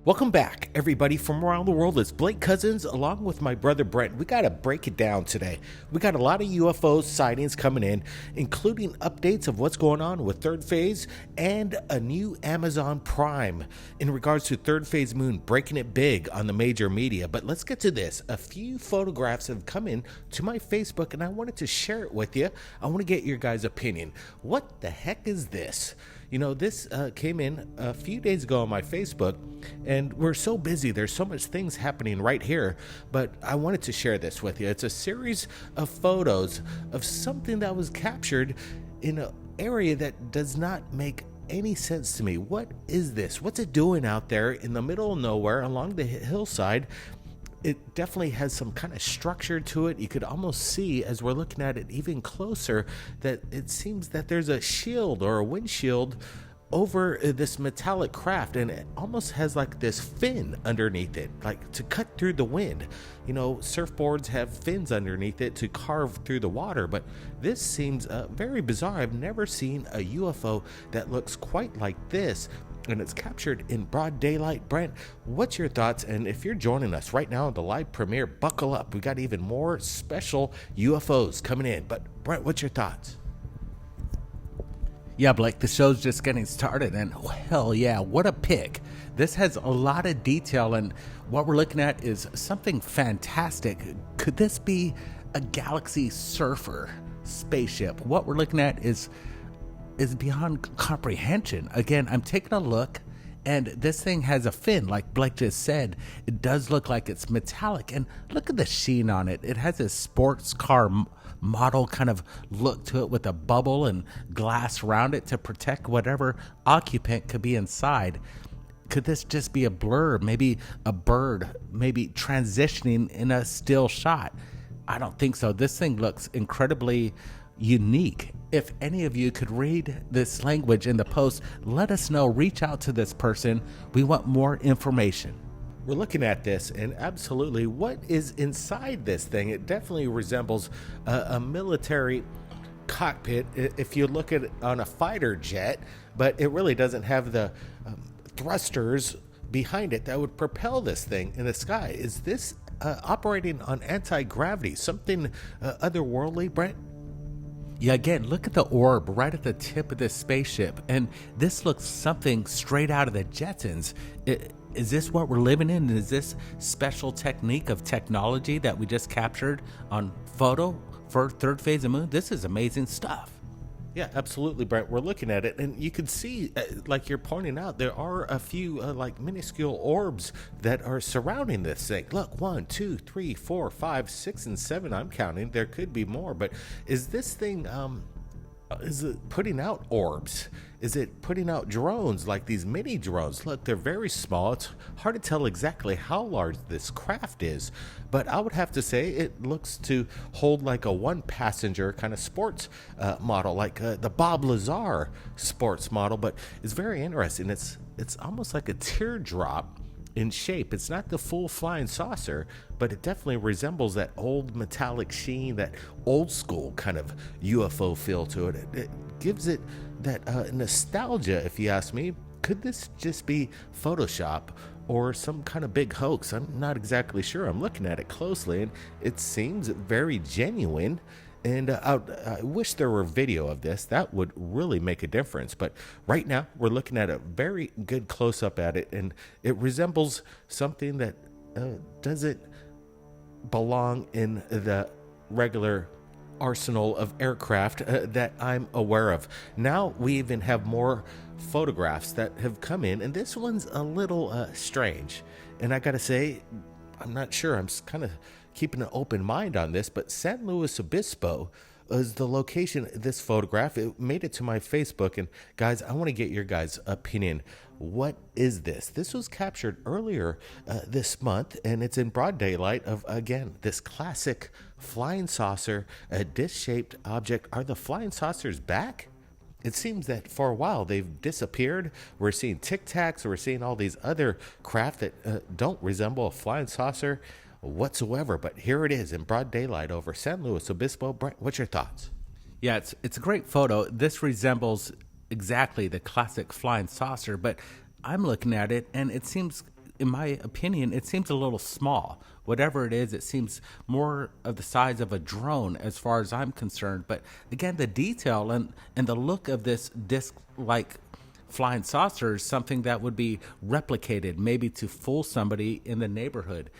Welcome back, everybody from around the world. It's Blake Cousins along with my brother Brent. We got to break it down today. We got a lot of UFO sightings coming in, including updates of what's going on with third phase and a new Amazon Prime in regards to third phase moon breaking it big on the major media. But let's get to this. A few photographs have come in to my Facebook and I wanted to share it with you. I want to get your guys' opinion. What the heck is this? You know, this came in a few days ago on my Facebook, and we're so busy. There's so much things happening right here, but I wanted to share this with you. It's a series of photos of something that was captured in an area that does not make any sense to me. What is this? What's it doing out there in the middle of nowhere along the hillside? It definitely has some kind of structure to it. You could almost see as we're looking at it even closer that it seems that there's a shield or a windshield over this metallic craft, and it almost has like this fin underneath it, like to cut through the wind. You know, surfboards have fins underneath it to carve through the water, but this seems very bizarre. I've never seen a UFO that looks quite like this, and it's captured in broad daylight. Brent, what's your thoughts? And if you're joining us right now in the live premiere, buckle up. We got even more special UFOs coming in. But Brent, what's your thoughts? Yeah, Blake, the show's just getting started, and hell yeah, what a pick. This has a lot of detail, and what we're looking at is something fantastic. Could this be a Galaxy Surfer spaceship? What we're looking at is beyond comprehension. Again, I'm taking a look, and this thing has a fin, like Blake just said. It does look like it's metallic, and look at the sheen on it. It has a sports car model kind of look to it with a bubble and glass around it to protect whatever occupant could be inside. Could this just be a blur? Maybe a bird, maybe transitioning in a still shot? I don't think so. This thing looks incredibly unique. If any of you could read this language in the post, let us know. Reach out to this person. We want more information. We're looking at this, and absolutely what is inside this thing, it definitely resembles a military cockpit if you look at it on a fighter jet, but it really doesn't have the thrusters behind it that would propel this thing in the sky. Is this operating on anti-gravity, something otherworldly, Brent? Yeah, again, look at the orb right at the tip of this spaceship, and this looks something straight out of the Jetsons. Is this what we're living in? Is this special technique of technology that we just captured on photo for third phase of moon? This is amazing stuff. Yeah, absolutely, Brent. We're looking at it, and you can see, like you're pointing out, there are a few like minuscule orbs that are surrounding this thing. Look, 1, 2, 3, 4, 5, 6, and 7. I'm counting. There could be more, but is this thing is it putting out orbs? Is it putting out drones, like these mini drones? Look, they're very small. It's hard to tell exactly how large this craft is, but I would have to say it looks to hold like a one-passenger kind of sports model, like the Bob Lazar sports model, but it's very interesting. It's almost like a teardrop in shape. It's not the full flying saucer, but it definitely resembles that old metallic sheen, that old school kind of UFO feel to it. It gives it that nostalgia, if you ask me. Could this just be Photoshop or some kind of big hoax? I'm not exactly sure. I'm looking at it closely, and it seems very genuine. And I wish there were video of this. That would really make a difference. But right now, we're looking at a very good close-up at it, and it resembles something that doesn't belong in the regular arsenal of aircraft that I'm aware of. Now we even have more photographs that have come in, and this one's a little strange. And I gotta say, I'm not sure. I'm kind of keeping an open mind on this, but San Luis Obispo is the location of this photograph. It made it to my Facebook, and guys, I want to get your guys' opinion. What is this? This was captured earlier this month, and it's in broad daylight of, again, this classic flying saucer, a disc-shaped object. Are the flying saucers back? It seems that for a while they've disappeared. We're seeing Tic Tacs, we're seeing all these other craft that don't resemble a flying saucer whatsoever, but here it is in broad daylight over San Luis Obispo. Brent, what's your thoughts? Yeah, it's a great photo. This resembles exactly the classic flying saucer, but I'm looking at it and it seems in my opinion, it seems a little small. Whatever it is, it seems more of the size of a drone as far as I'm concerned. But again, the detail and the look of this disc-like flying saucer is something that would be replicated, maybe to fool somebody in the neighborhood.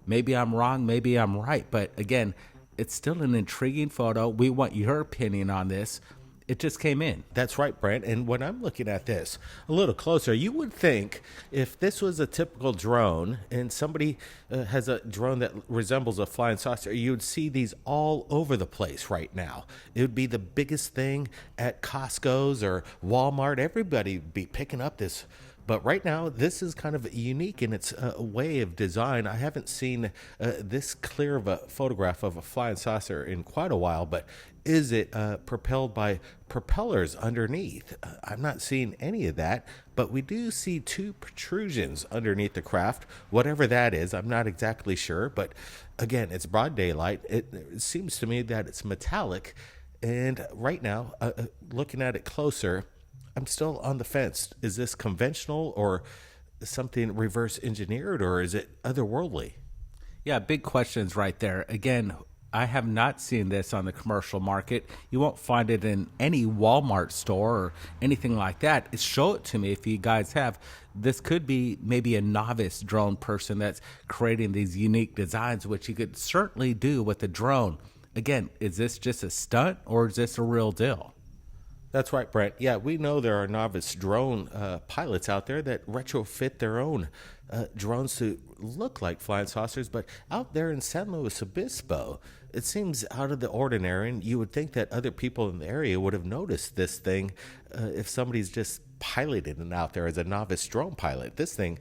Maybe I'm wrong, maybe I'm right. But again, it's still an intriguing photo. We want your opinion on this. It just came in. That's right, Brent. And when I'm looking at this a little closer, you would think if this was a typical drone and somebody has a drone that resembles a flying saucer, you would see these all over the place right now. It would be the biggest thing at Costco's or Walmart. Everybody would be picking up this. But right now, this is kind of unique in its way of design. I haven't seen this clear of a photograph of a flying saucer in quite a while, but is it propelled by propellers underneath? I'm not seeing any of that, but we do see two protrusions underneath the craft. Whatever that is, I'm not exactly sure, but again, it's broad daylight. It seems to me that it's metallic, and right now, looking at it closer, I'm still on the fence. Is this conventional or something reverse engineered, or is it otherworldly? Yeah, big questions right there. Again, I have not seen this on the commercial market. You won't find it in any Walmart store or anything like that. Show it to me if you guys have. This could be maybe a novice drone person that's creating these unique designs, which you could certainly do with a drone. Again, is this just a stunt or is this a real deal? That's right, Brent. Yeah, we know there are novice drone pilots out there that retrofit their own drones to look like flying saucers, but out there in San Luis Obispo, it seems out of the ordinary, and you would think that other people in the area would have noticed this thing if somebody's just piloting it out there as a novice drone pilot. This thing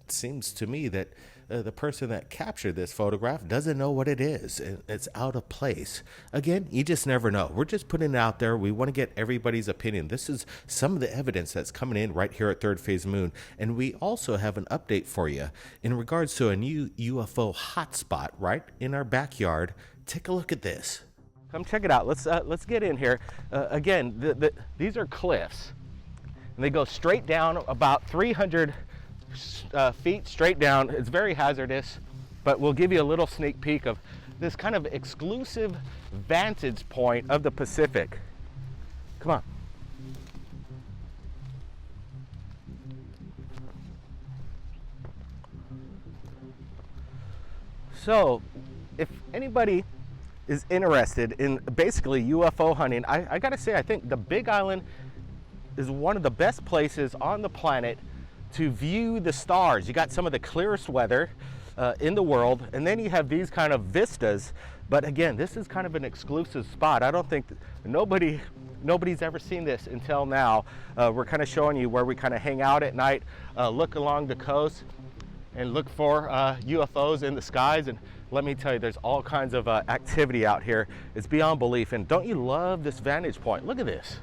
seems to me that the person that captured this photograph doesn't know what it is. It's out of place. Again, you just never know. We're just putting it out there. We want to get everybody's opinion. This is some of the evidence that's coming in right here at Third Phase Moon. And we also have an update for you in regards to a new UFO hot spot right in our backyard. Take a look at this. Come check it out. Let's get in here. Again, these are cliffs, and they go straight down about 300 feet straight down. It's very hazardous, but we'll give you a little sneak peek of this kind of exclusive vantage point of the Pacific. Come on. So, if anybody is interested in basically UFO hunting, I gotta say, I think the Big Island is one of the best places on the planet to view the stars. You got some of the clearest weather in the world, and then you have these kind of vistas. But again, this is kind of an exclusive spot. I don't think nobody's ever seen this until now. We're kind of showing you where we kind of hang out at night, look along the coast, and look for UFOs in the skies. And let me tell you, there's all kinds of activity out here. It's beyond belief. And don't you love this vantage point? Look at this.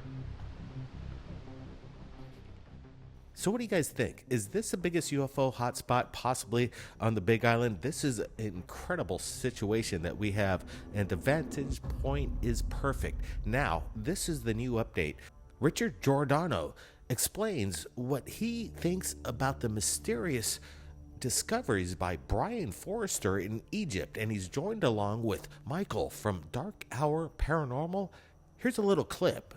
So what do you guys think? Is this the biggest UFO hotspot possibly on the Big Island? This is an incredible situation that we have, and the vantage point is perfect. Now, this is the new update. Richard Giordano explains what he thinks about the mysterious discoveries by Brian Forrester in Egypt, and he's joined along with Michael from Dark Hour Paranormal. Here's a little clip.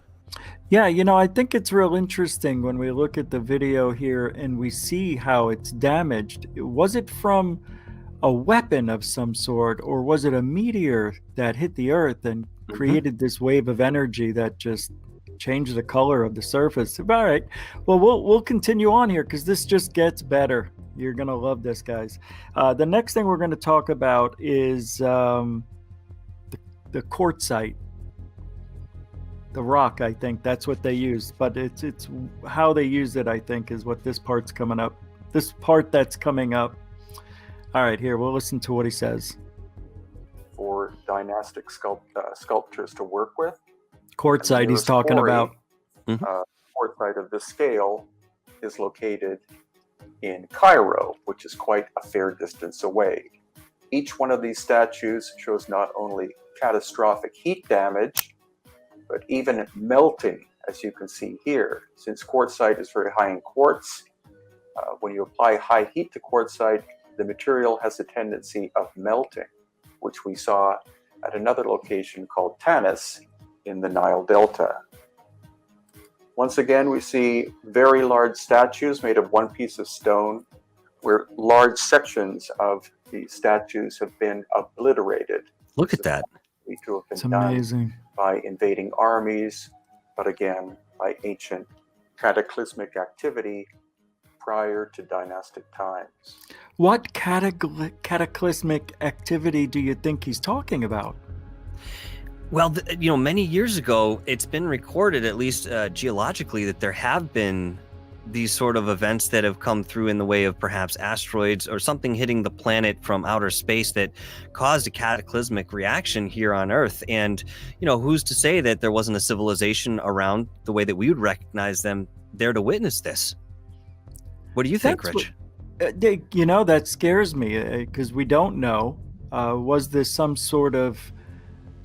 Yeah, I think it's real interesting when we look at the video here and we see how it's damaged. Was it from a weapon of some sort, or was it a meteor that hit the Earth and created this wave of energy that just changed the color of the surface? All right, well, we'll continue on here because this just gets better. You're going to love this, guys. The next thing we're going to talk about is the quartzite. The rock, I think that's what they used, but it's how they use it, I think, is what this part's coming up. This part that's coming up. All right, here, we'll listen to what he says. For dynastic sculptures to work with. Quartzite he's talking about. Quartzite of this scale is located in Cairo, which is quite a fair distance away. Each one of these statues shows not only catastrophic heat damage, but even melting, as you can see here. Since quartzite is very high in quartz, When you apply high heat to quartzite, the material has a tendency of melting, which we saw at another location called Tanis in the Nile Delta. Once again, we see very large statues made of one piece of stone, where large sections of the statues have been obliterated. Look at that. To have been It's amazing. done by invading armies, but again, by ancient cataclysmic activity prior to dynastic times. What cataclysmic activity do you think he's talking about? Well, many years ago, it's been recorded, at least geologically, that there have been these sort of events that have come through in the way of perhaps asteroids or something hitting the planet from outer space that caused a cataclysmic reaction here on Earth. And, who's to say that there wasn't a civilization around the way that we would recognize them there to witness this? What do you think, Rich? That scares me because we don't know. Was this some sort of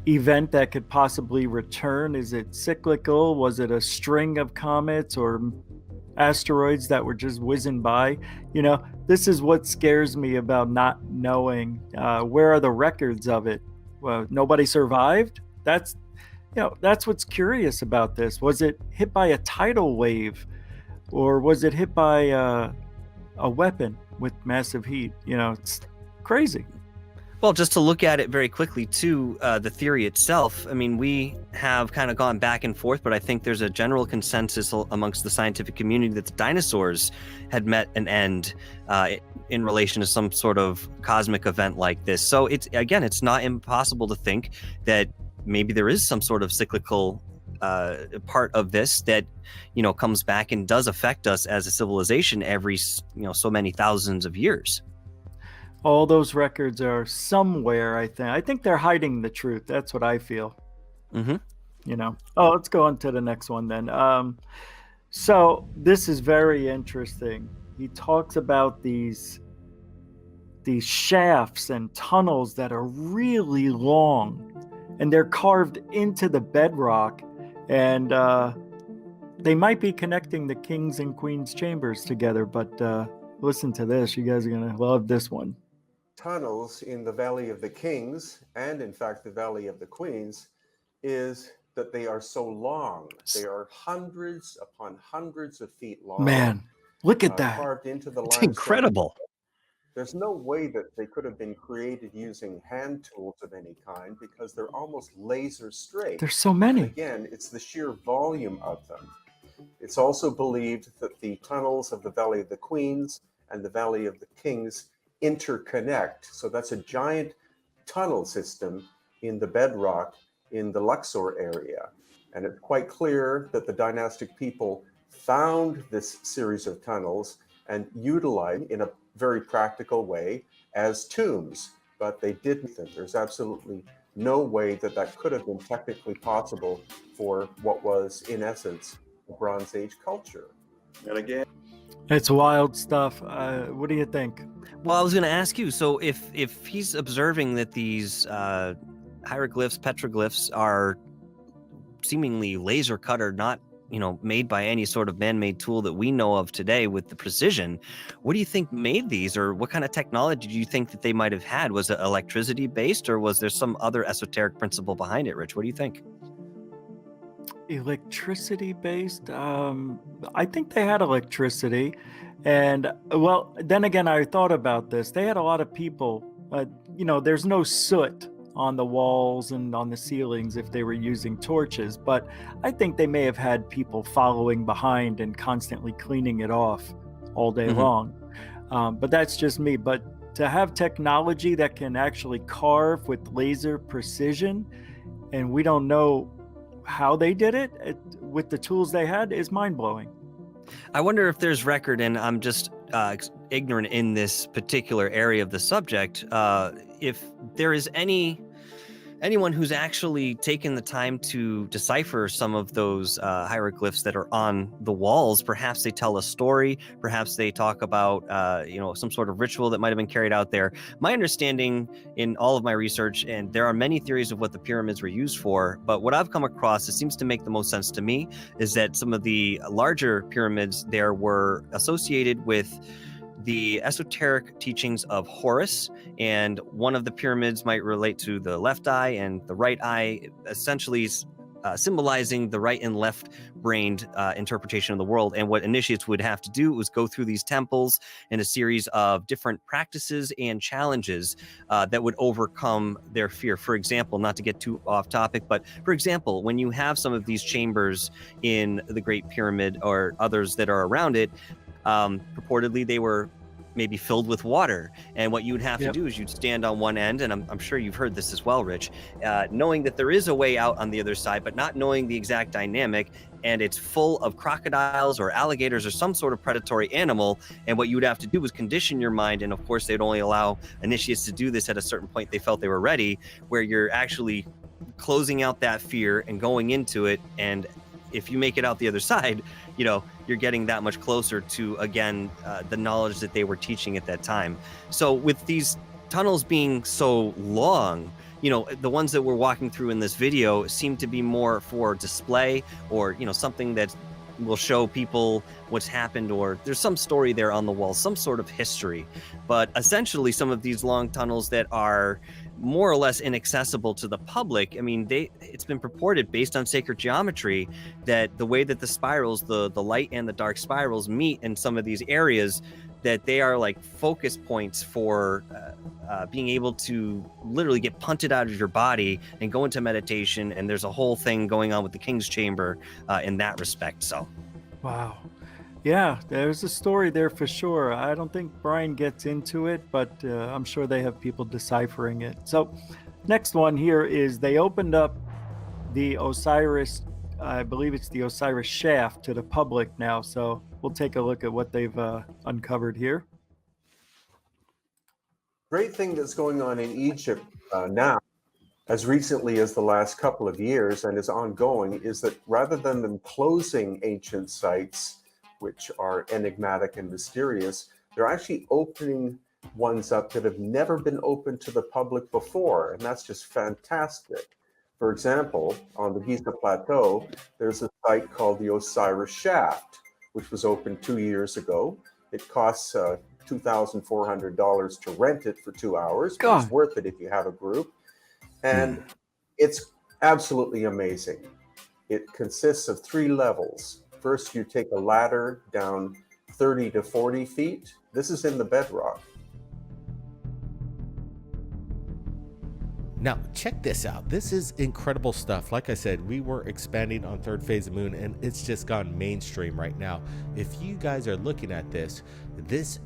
event that could possibly return? Is it cyclical? Was it a string of comets or asteroids that were just whizzing by? This is what scares me about not knowing. Where are the records of it? Well, nobody survived. That's what's curious about this. Was it hit by a tidal wave, or was it hit by a weapon with massive heat? It's crazy. Well, just to look at it very quickly, too, the theory itself, I mean, we have kind of gone back and forth, but I think there's a general consensus amongst the scientific community that the dinosaurs had met an end in relation to some sort of cosmic event like this. So it's not impossible to think that maybe there is some sort of cyclical part of this that, comes back and does affect us as a civilization every, so many thousands of years. All those records are somewhere, I think. I think they're hiding the truth. That's what I feel. Mm-hmm. Oh, let's go on to the next one then. So this is very interesting. He talks about these shafts and tunnels that are really long, and they're carved into the bedrock, and they might be connecting the king's and queen's chambers together. But listen to this. You guys are going to love this one. Tunnels in the Valley of the Kings, and in fact the Valley of the Queens, is that they are so long. They are hundreds upon hundreds of feet long. Man, look at that. Carved into the It's limestone. incredible. There's no way that they could have been created using hand tools of any kind, because they're almost laser straight. There's so many. And again, it's the sheer volume of them. It's also believed that the tunnels of the Valley of the Queens and the Valley of the Kings interconnect. So that's a giant tunnel system in the bedrock in the Luxor area. And it's quite clear that the dynastic people found this series of tunnels and utilized in a very practical way as tombs, but they didn't. There's absolutely no way that could have been technically possible for what was, in essence, a Bronze Age culture. And again, it's wild stuff. What do you think? Well, I was going to ask you, so if he's observing that these hieroglyphs, petroglyphs are seemingly laser cut or not, made by any sort of man-made tool that we know of today with the precision, what do you think made these, or what kind of technology do you think that they might have had? Was it electricity based, or was there some other esoteric principle behind it, Rich? What do you think? Electricity based? I think they had electricity. And well, then again, I thought about this. They had a lot of people, there's no soot on the walls and on the ceilings if they were using torches, but I think they may have had people following behind and constantly cleaning it off all day long. But that's just me. But to have technology that can actually carve with laser precision, and we don't know how they did it with the tools they had, is mind-blowing. I wonder if there's record, and I'm just ignorant in this particular area of the subject, if there is any anyone who's actually taken the time to decipher some of those hieroglyphs that are on the walls. Perhaps they tell a story, perhaps they talk about some sort of ritual that might have been carried out there. My understanding in all of my research, and there are many theories of what the pyramids were used for, but what I've come across, it seems to make the most sense to me, is that some of the larger pyramids there were associated with the esoteric teachings of Horus, and one of the pyramids might relate to the left eye and the right eye, essentially symbolizing the right and left brained interpretation of the world. And what initiates would have to do was go through these temples in a series of different practices and challenges that would overcome their fear. For example, not to get too off topic, but for example, when you have some of these chambers in the Great Pyramid or others that are around it, purportedly they were maybe filled with water, and what you would have to do is you'd stand on one end, and I'm sure you've heard this as well, Rich, knowing that there is a way out on the other side, but not knowing the exact dynamic, and it's full of crocodiles or alligators or some sort of predatory animal, and what you would have to do was condition your mind, and of course they'd only allow initiates to do this at a certain point they felt they were ready, where you're actually closing out that fear and going into it, and if you make it out the other side, you're getting that much closer to, again, the knowledge that they were teaching at that time. So with these tunnels being so long, the ones that we're walking through in this video seem to be more for display, or, something that will show people what's happened, or there's some story there on the wall, some sort of history. But essentially, some of these long tunnels that are more or less inaccessible to the public, I mean, it's been purported based on sacred geometry that the way that the spirals, the light and the dark spirals meet in some of these areas, that they are like focus points for being able to literally get punted out of your body and go into meditation. And there's a whole thing going on with the King's Chamber in that respect. So, wow. Yeah, there's a story there for sure. I don't think Brian gets into it, but I'm sure they have people deciphering it. So next one here is they opened up the Osiris, I believe it's the Osiris Shaft, to the public now. So we'll take a look at what they've uncovered here. Great thing that's going on in Egypt now, as recently as the last couple of years and is ongoing, is that rather than them closing ancient sites, which are enigmatic and mysterious, they're actually opening ones up that have never been open to the public before, and that's just fantastic. For example, on the Giza Plateau, there's a site called the Osiris Shaft, which was opened 2 years ago. It costs $2,400 to rent it for 2 hours, but it's worth it if you have a group. And it's absolutely amazing. It consists of 3 levels. First, you take a ladder down 30 to 40 feet. This is in the bedrock. Now, check this out. This is incredible stuff. Like I said, we were expanding on Third Phase of Moon, and it's just gone mainstream right now. If you guys are looking at this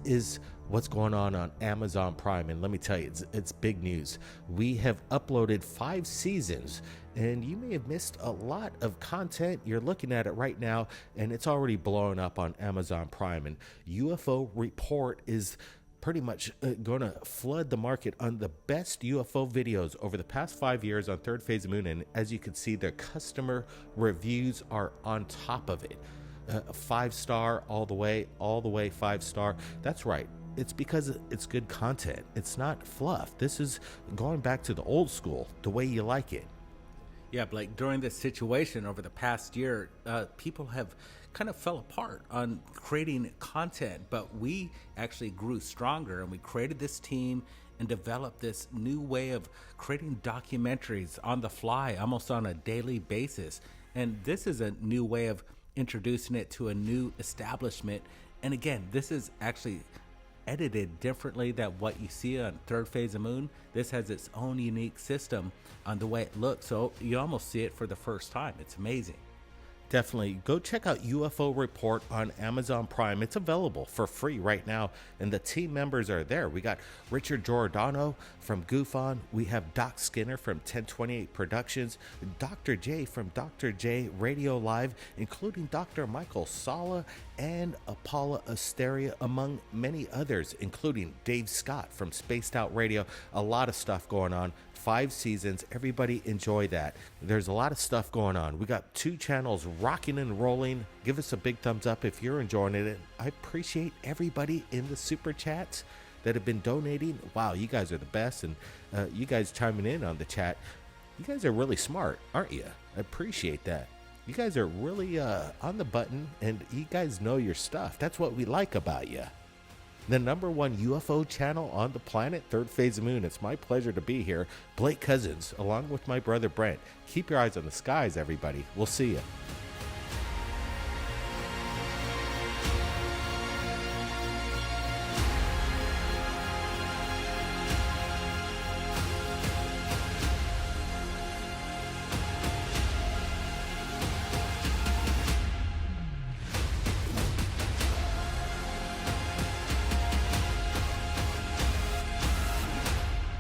is what's going on Amazon Prime, and let me tell you, it's big news. We have uploaded 5 seasons, and you may have missed a lot of content. You're looking at it right now, and it's already blowing up on Amazon Prime, and UFO Report is pretty much going to flood the market on the best UFO videos over the past 5 years on Third Phase of Moon, and as you can see, their customer reviews are on top of it. 5-star all the way 5-star. That's right. It's because it's good content. It's not fluff. This is going back to the old school, the way you like it. Yeah, Blake, during this situation over the past year, people have kind of fell apart on creating content, but we actually grew stronger, and we created this team and developed this new way of creating documentaries on the fly, almost on a daily basis. And this is a new way of introducing it to a new establishment. And again, this is actually edited differently than what you see on Third Phase of Moon. This has its own unique system on the way it looks, so you almost see it for the first time. It's amazing. Definitely go check out UFO Report on Amazon Prime. It's available for free right now, and the team members are there. We got Richard Giordano from GUFON. We have Doc Skinner from 1028 Productions, Dr. J from Dr. J Radio Live, including Dr. Michael Sala and Paula Asteria, among many others, including Dave Scott from Spaced Out Radio. A lot of stuff going on. 5 seasons. Everybody enjoy that. There's a lot of stuff going on. We got 2 channels rocking and rolling. Give us a big thumbs up if you're enjoying it. I appreciate everybody in the super chats that have been donating. Wow, you guys are the best. And you guys chiming in on the chat. You guys are really smart, aren't you? I appreciate that. You guys are really on the button, and you guys know your stuff. That's what we like about you. The #1 UFO channel on the planet, Third Phase of Moon. It's my pleasure to be here. Blake Cousins, along with my brother Brent. Keep your eyes on the skies, everybody. We'll see you.